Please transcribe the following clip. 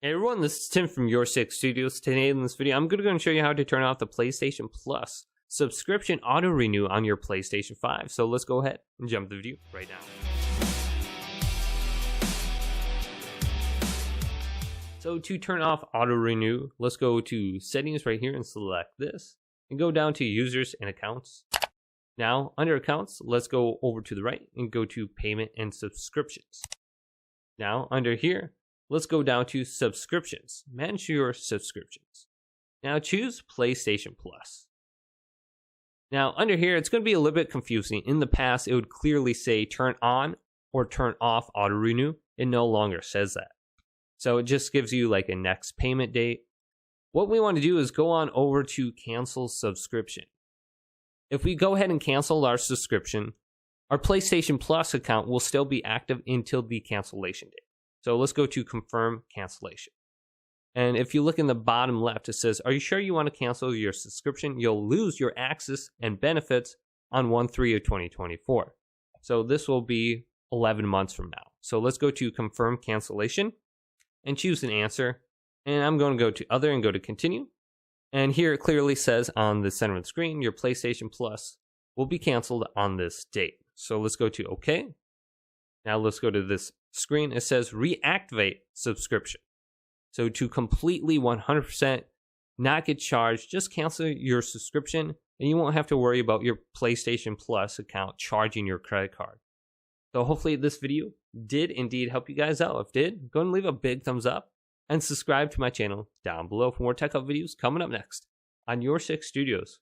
Hey everyone, this is Tim from YourSixStudios. Today in this video, I'm going to go and show you how to turn off the PlayStation Plus subscription auto renew on your PlayStation 5. So let's go ahead and jump the video right now. So to turn off auto renew, let's go to settings right here and select this and go down to users and accounts. Now under accounts, let's go over to the right and go to payment and subscriptions. Now under here, let's go down to subscriptions. Manage your subscriptions. Now choose PlayStation Plus. Now under here, it's going to be a little bit confusing. In the past, it would clearly say turn on or turn off auto renew. It no longer says that. So it just gives you like a next payment date. What we want to do is go on over to cancel subscription. If we go ahead and cancel our subscription, our PlayStation Plus account will still be active until the cancellation date. So let's go to confirm cancellation. And if you look in the bottom left, it says, are you sure you want to cancel your subscription? You'll lose your access and benefits on 1/3 of 2024. So this will be 11 months from now. So let's go to confirm cancellation and choose an answer. And I'm going to go to other and go to continue. And here it clearly says on the center of the screen, your PlayStation Plus will be canceled on this date. So let's go to OK. Now let's go to this screen. It says reactivate subscription. So to completely 100% not get charged, just cancel your subscription and you won't have to worry about your PlayStation Plus account charging your credit card. So hopefully this video did indeed help you guys out. If it did, go and leave a big thumbs up and subscribe to my channel down below for more tech up videos coming up next on YourSixStudios.